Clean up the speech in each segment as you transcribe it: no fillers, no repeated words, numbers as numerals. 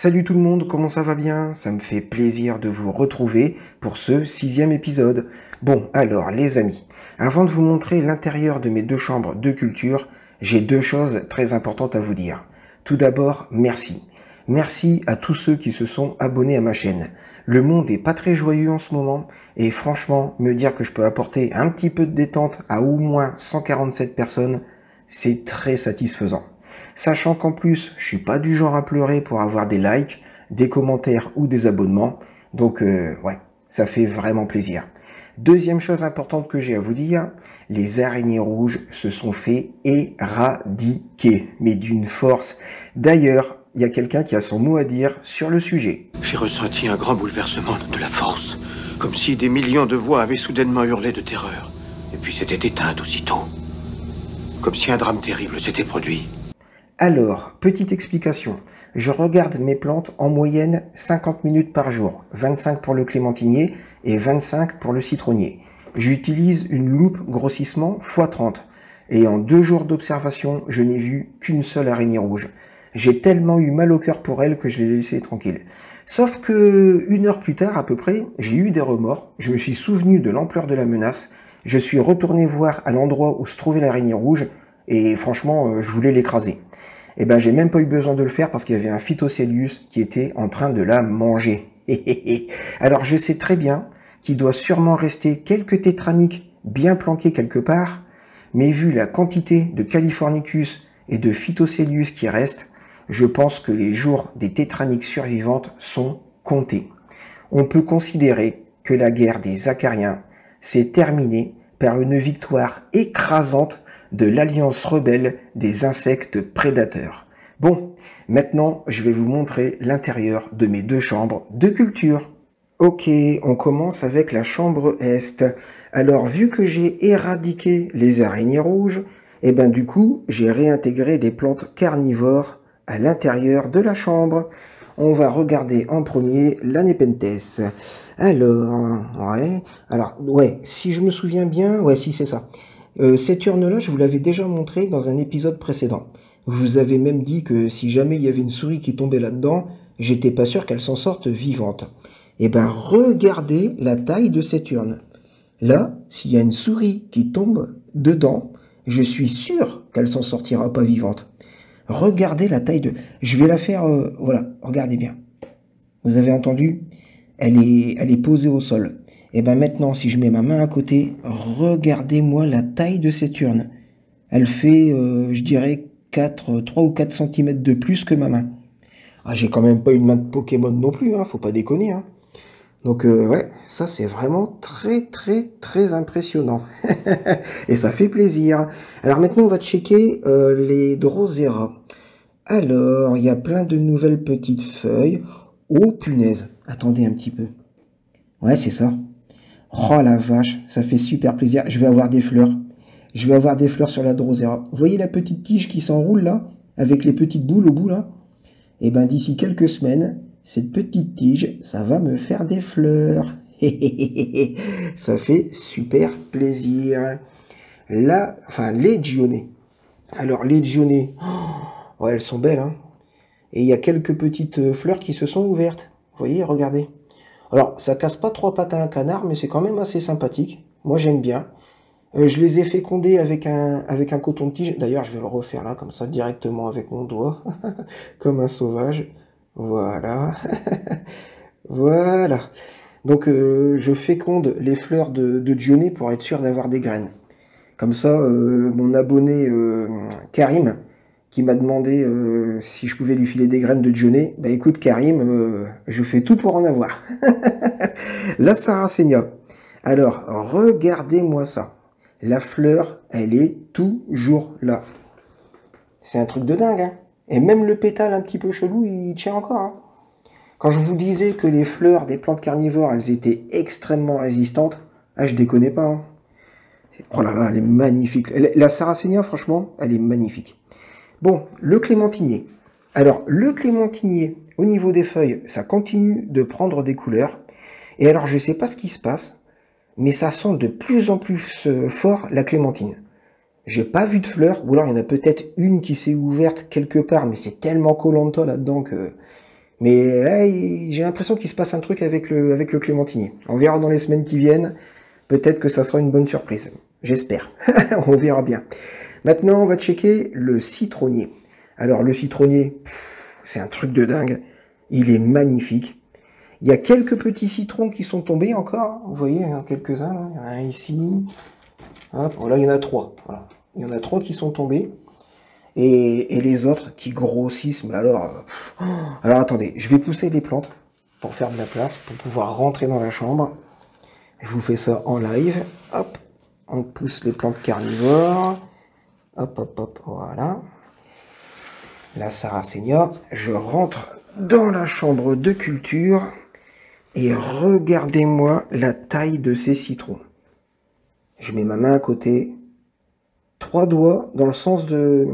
Salut tout le monde, comment ça va bien? Ça me fait plaisir de vous retrouver pour ce 6e épisode. Bon, alors les amis, avant de vous montrer l'intérieur de mes deux chambres de culture, j'ai deux choses très importantes à vous dire. Tout d'abord, merci. Merci à tous ceux qui se sont abonnés à ma chaîne. Le monde est pas très joyeux en ce moment et franchement, me dire que je peux apporter un petit peu de détente à au moins 147 personnes, c'est très satisfaisant. Sachant qu'en plus, je suis pas du genre à pleurer pour avoir des likes, des commentaires ou des abonnements. Donc ouais, ça fait vraiment plaisir. Deuxième chose importante que j'ai à vous dire, les araignées rouges se sont fait éradiquer, mais d'une force. D'ailleurs, il y a quelqu'un qui a son mot à dire sur le sujet. J'ai ressenti un grand bouleversement de la force, comme si des millions de voix avaient soudainement hurlé de terreur, et puis s'étaient éteintes aussitôt. Comme si un drame terrible s'était produit. Alors, petite explication. Je regarde mes plantes en moyenne 50 minutes par jour, 25 pour le clémentinier et 25 pour le citronnier. J'utilise une loupe grossissement x30 et en 2 jours d'observation, je n'ai vu qu'une seule araignée rouge. J'ai tellement eu mal au cœur pour elle que je l'ai laissée tranquille. Sauf que 1 heure plus tard à peu près, j'ai eu des remords, je me suis souvenu de l'ampleur de la menace, je suis retourné voir à l'endroit où se trouvait l'araignée rouge et franchement, je voulais l'écraser. Eh ben, j'ai même pas eu besoin de le faire parce qu'il y avait un Phytocelius qui était en train de la manger. Alors, je sais très bien qu'il doit sûrement rester quelques tétraniques bien planqués quelque part, mais vu la quantité de Californicus et de Phytocelius qui restent, je pense que les jours des tétraniques survivantes sont comptés. On peut considérer que la guerre des Acariens s'est terminée par une victoire écrasante de l'alliance rebelle des insectes prédateurs. Bon, maintenant je vais vous montrer l'intérieur de mes 2 chambres de culture. Ok, on commence avec la chambre Est. Alors vu que j'ai éradiqué les araignées rouges, et ben du coup j'ai réintégré des plantes carnivores à l'intérieur de la chambre. On va regarder en premier la Nepenthes. Alors, si je me souviens bien, si c'est ça. Cette urne-là, je vous l'avais déjà montré dans un épisode précédent. Je vous avais même dit que si jamais il y avait une souris qui tombait là-dedans, j'étais pas sûr qu'elle s'en sorte vivante. Eh ben, regardez la taille de cette urne. Là, s'il y a une souris qui tombe dedans, je suis sûr qu'elle s'en sortira pas vivante. Regardez la taille de... Je vais la faire... voilà, regardez bien. Vous avez entendu? Elle est posée au sol. Et ben maintenant, si je mets ma main à côté, regardez-moi la taille de cette urne. Elle fait, je dirais, 3 ou 4 cm de plus que ma main. Ah, j'ai quand même pas une main de Pokémon non plus, hein, faut pas déconner. Hein. Donc ouais, ça c'est vraiment très très très impressionnant. Et ça fait plaisir. Alors maintenant, on va checker les Drosera. Alors, il y a plein de nouvelles petites feuilles. Oh punaise, attendez un petit peu. Ouais, c'est ça. Oh la vache, ça fait super plaisir. Je vais avoir des fleurs. Je vais avoir des fleurs sur la Drosera. Vous voyez la petite tige qui s'enroule là, avec les petites boules au bout là? Et ben d'ici quelques semaines, cette petite tige, ça va me faire des fleurs. Ça fait super plaisir. Là, enfin les Gionnées. Alors les Gionnées, oh, elles sont belles, hein. Et il y a quelques petites fleurs qui se sont ouvertes. Vous voyez, regardez. Alors, ça casse pas 3 pattes à un canard, mais c'est quand même assez sympathique. Moi, j'aime bien. Je les ai fécondés avec un coton de tige. D'ailleurs, je vais le refaire là, comme ça, directement avec mon doigt. Comme un sauvage. Voilà. Voilà. Donc, je féconde les fleurs de Gionnées pour être sûr d'avoir des graines. Comme ça, mon abonné Karim, qui m'a demandé si je pouvais lui filer des graines de Gionnées. Bah écoute Karim, je fais tout pour en avoir. La Sarracenia. Alors, regardez-moi ça. La fleur, elle est toujours là. C'est un truc de dingue, hein. Et même le pétale un petit peu chelou, il tient encore, hein. Quand je vous disais que les fleurs des plantes carnivores, elles étaient extrêmement résistantes, je déconne pas, hein. Oh là là, elle est magnifique. La Sarracenia, franchement, elle est magnifique. Bon, le clémentinier. Alors, le clémentinier, au niveau des feuilles, ça continue de prendre des couleurs. Et alors, je ne sais pas ce qui se passe, mais ça sent de plus en plus fort la clémentine. J'ai pas vu de fleurs, ou alors il y en a peut-être une qui s'est ouverte quelque part, mais c'est tellement collant là-dedans que Mais j'ai l'impression qu'il se passe un truc avec le clémentinier. On verra dans les semaines qui viennent. Peut-être que ça sera une bonne surprise. J'espère. On verra bien. Maintenant, on va checker le citronnier. Alors, le citronnier, c'est un truc de dingue. Il est magnifique. Il y a quelques petits citrons qui sont tombés encore. Vous voyez, il y en a quelques-uns. Là. Il y en a un ici. Hop, voilà, il y en a 3. Voilà. Il y en a 3 qui sont tombés. Et les autres qui grossissent. Mais alors, alors, attendez. Je vais pousser les plantes pour faire de la place, pour pouvoir rentrer dans la chambre. Je vous fais ça en live. Hop, on pousse les plantes carnivores. Hop, hop, hop, voilà. La Sarracenia. Je rentre dans la chambre de culture. Et regardez-moi la taille de ces citrons. Je mets ma main à côté. 3 doigts dans le sens de...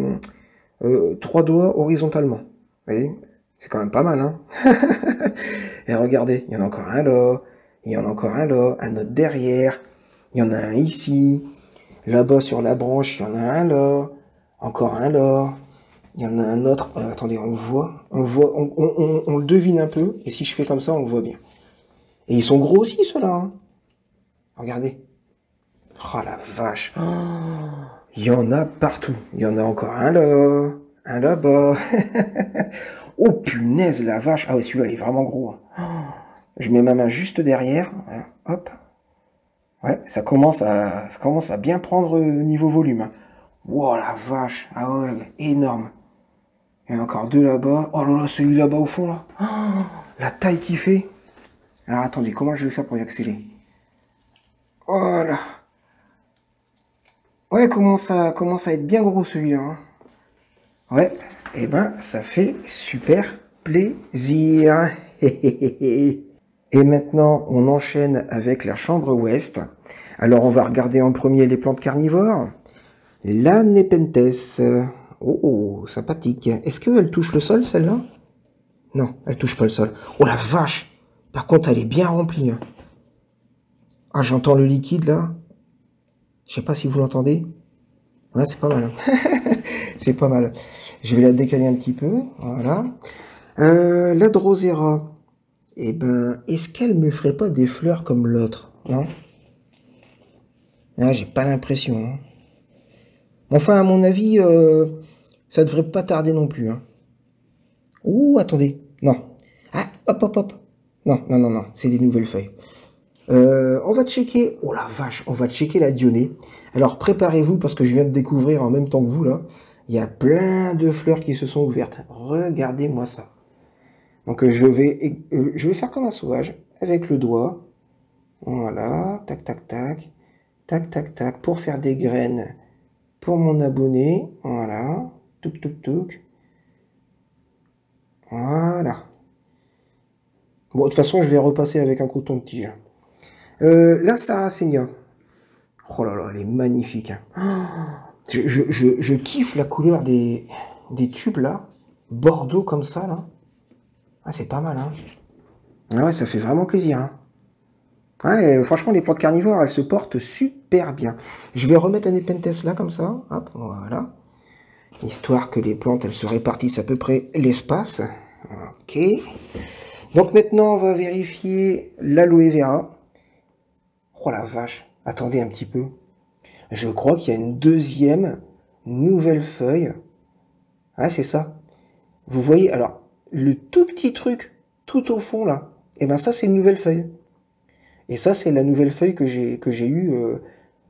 3 doigts horizontalement. Vous voyez, c'est quand même pas mal, hein. Et regardez, il y en a encore un là. Il y en a encore un là. Un autre derrière. Il y en a un ici. Là-bas sur la branche, il y en a un là. Encore un là. Il y en a un autre. Attendez, on le voit. On le devine un peu. Et si je fais comme ça, on le voit bien. Et ils sont gros aussi, ceux-là. Hein. Regardez. Oh la vache. Oh, il y en a partout. Il y en a encore un là. Un là-bas. Oh punaise, la vache. Ah ouais, celui-là, il est vraiment gros. Hein. Oh, je mets ma main juste derrière. Voilà. Hop. Ouais, ça commence à bien prendre niveau volume. Hein. Wow, la vache. Ah ouais, énorme. Il y en a encore 2 là-bas. Oh là là, celui là-bas au fond, là. Oh, la taille qu'il fait. Alors attendez, comment je vais faire pour y accéder? Voilà. Ouais, commence à être bien gros celui-là. Hein. Ouais, et ben ça fait super plaisir. Et maintenant, on enchaîne avec la chambre ouest. Alors, on va regarder en premier les plantes carnivores. La Nepenthes. Oh, oh, sympathique. Est-ce qu'elle touche le sol, celle-là? Non, elle touche pas le sol. Oh la vache! Par contre, elle est bien remplie. Hein. Ah, j'entends le liquide, là. Je sais pas si vous l'entendez. Ouais, c'est pas mal. C'est pas mal. Je vais la décaler un petit peu. Voilà. La Drosera. Eh ben, est-ce qu'elle me ferait pas des fleurs comme l'autre? Non? Ah, j'ai pas l'impression. Hein. Enfin, à mon avis, ça devrait pas tarder non plus. Hein. Ouh, attendez. Non. Ah, hop, hop, hop. Non, non, non, non. C'est des nouvelles feuilles. On va checker... Oh la vache, on va checker la Dionée. Alors, préparez-vous, parce que je viens de découvrir en même temps que vous, là. Il y a plein de fleurs qui se sont ouvertes. Regardez-moi ça. Donc, je vais faire comme un sauvage, avec le doigt. Voilà. Tac, tac, tac. Tac, tac, tac. Pour faire des graines pour mon abonné. Voilà. Touc, touc, touc. Voilà. Bon, de toute façon, je vais repasser avec un coton de tige. La Sarracenia. Oh là là, elle est magnifique. Hein. Je kiffe la couleur des tubes, là. Bordeaux, comme ça, là. Ah, c'est pas mal, hein. Ah ouais, ça fait vraiment plaisir, hein. Ouais, franchement, les plantes carnivores, elles se portent super bien. Je vais remettre la Nepenthes là, comme ça. Hop, voilà. Histoire que les plantes, elles se répartissent à peu près l'espace. Ok. Donc maintenant, on va vérifier l'aloe vera. Oh la vache. Attendez un petit peu. Je crois qu'il y a une deuxième nouvelle feuille. Ah, c'est ça. Vous voyez, alors, le tout petit truc, tout au fond, là, et ben ça, c'est une nouvelle feuille. Et ça, c'est la nouvelle feuille que j'ai eue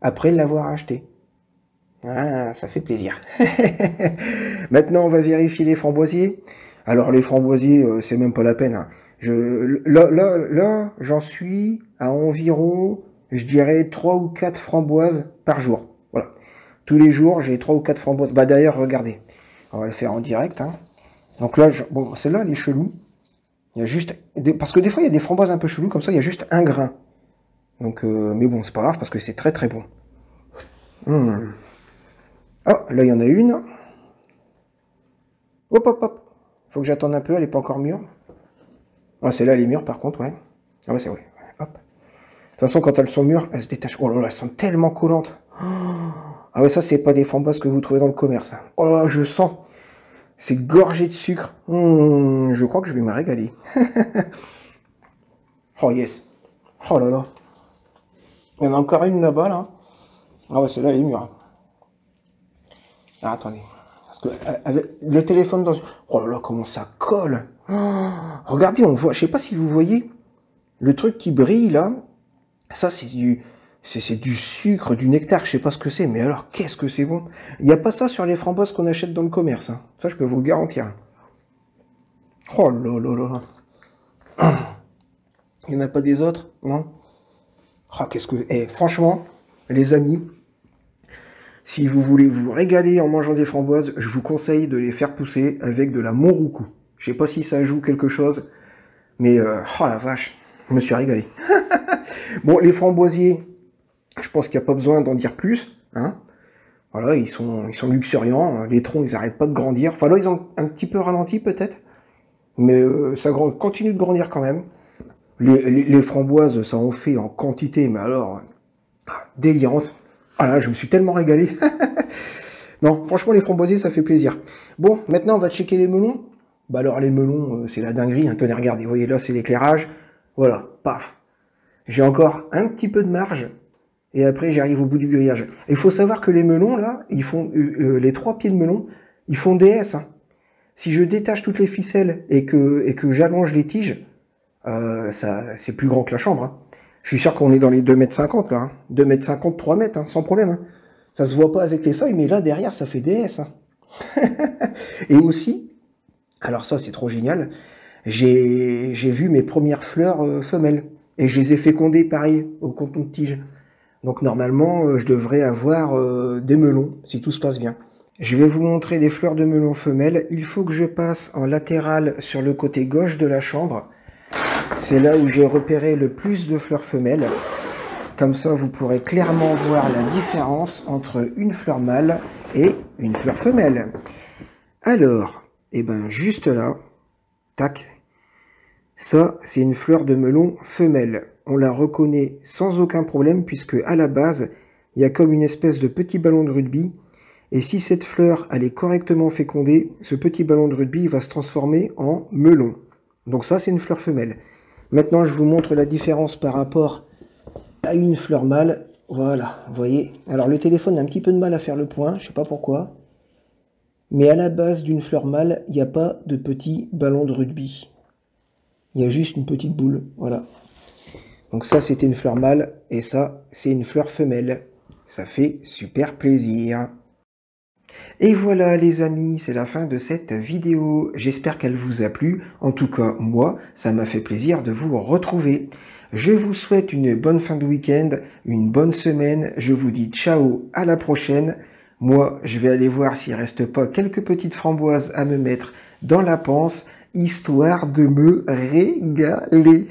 après l'avoir achetée. Ah, ça fait plaisir. Maintenant, on va vérifier les framboisiers. Alors, les framboisiers, c'est même pas la peine. Hein. Là, j'en suis à environ, je dirais, 3 ou 4 framboises par jour. Voilà. Tous les jours, j'ai 3 ou 4 framboises. Bah, d'ailleurs, regardez. On va le faire en direct. Hein. Donc là, bon, celle-là, elle est chelou. Il y a juste... Parce que des fois, il y a des framboises un peu cheloues, comme ça, il y a juste un grain. Donc, mais bon, c'est pas grave, parce que c'est très très bon. Oh, là, il y en a une. Hop, hop, hop. Faut que j'attende un peu, elle n'est pas encore mûre. Ah, celle-là, elle est mûre, par contre, ouais. Ah ouais, c'est vrai. Hop. De toute façon, quand elles sont mûres, elles se détachent. Oh là là, elles sont tellement collantes. Ah ouais, ça, c'est pas des framboises que vous trouvez dans le commerce. Oh là là, je sens C'est gorgé de sucre. Je crois que je vais me régaler. Oh yes. Oh là là. Il y en a encore une là-bas, là. Ah ouais, celle-là, elle est mûre. Ah, attendez. Parce que avec le téléphone dans... Oh là là, comment ça colle. Oh, regardez, on voit... Je sais pas si vous voyez le truc qui brille, là. Ça, c'est du sucre, du nectar, je sais pas ce que c'est, mais alors, qu'est-ce que c'est bon. Il n'y a pas ça sur les framboises qu'on achète dans le commerce. Hein. Ça, je peux vous le garantir. Oh là là là. Il n'y en a pas des autres, non? Oh, qu'est-ce que... Eh, franchement, les amis, si vous voulez vous régaler en mangeant des framboises, je vous conseille de les faire pousser avec de la Monroucou. Je sais pas si ça joue quelque chose, mais oh la vache, je me suis régalé. Bon, les framboisiers, je pense qu'il n'y a pas besoin d'en dire plus. Hein. Voilà, ils sont luxuriants, les troncs, ils n'arrêtent pas de grandir. Enfin là, ils ont un petit peu ralenti peut-être, mais ça continue de grandir quand même. Les framboises, ça en fait en quantité, mais alors, délirante. Ah là, je me suis tellement régalé. Non, franchement, les framboisiers, ça fait plaisir. Bon, maintenant, on va checker les melons. Bah alors, les melons, c'est la dinguerie. Hein. Tenez, regardez, vous voyez, là, c'est l'éclairage. Voilà, paf. J'ai encore un petit peu de marge. Et après, j'arrive au bout du grillage. Il faut savoir que les melons, là, ils font les 3 pieds de melon, ils font DS. Hein. Si je détache toutes les ficelles et que j'allonge les tiges, c'est plus grand que la chambre. Hein. Je suis sûr qu'on est dans les 2,50 m là. Hein. 2,50 m, 3 mètres, hein, sans problème. Hein. Ça se voit pas avec les feuilles, mais là, derrière, ça fait DS. Hein. Et aussi, alors ça, c'est trop génial, j'ai vu mes premières fleurs femelles. Et je les ai fécondées, pareil, au canton de tige. Donc normalement, je devrais avoir des melons, si tout se passe bien. Je vais vous montrer les fleurs de melon femelles. Il faut que je passe en latéral sur le côté gauche de la chambre. C'est là où j'ai repéré le plus de fleurs femelles. Comme ça, vous pourrez clairement voir la différence entre une fleur mâle et une fleur femelle. Alors, eh ben juste là, tac, ça c'est une fleur de melon femelle. On la reconnaît sans aucun problème puisque à la base, il y a comme une espèce de petit ballon de rugby. Et si cette fleur elle est correctement fécondée, ce petit ballon de rugby va se transformer en melon. Donc ça c'est une fleur femelle. Maintenant je vous montre la différence par rapport à une fleur mâle. Voilà, vous voyez. Alors le téléphone a un petit peu de mal à faire le point, je sais pas pourquoi. Mais à la base d'une fleur mâle, il n'y a pas de petit ballon de rugby. Il y a juste une petite boule, voilà. Donc ça c'était une fleur mâle et ça c'est une fleur femelle. Ça fait super plaisir. Et voilà les amis, c'est la fin de cette vidéo. J'espère qu'elle vous a plu. En tout cas, moi, ça m'a fait plaisir de vous retrouver. Je vous souhaite une bonne fin de week-end, une bonne semaine. Je vous dis ciao, à la prochaine. Moi, je vais aller voir s'il ne reste pas quelques petites framboises à me mettre dans la panse, histoire de me régaler.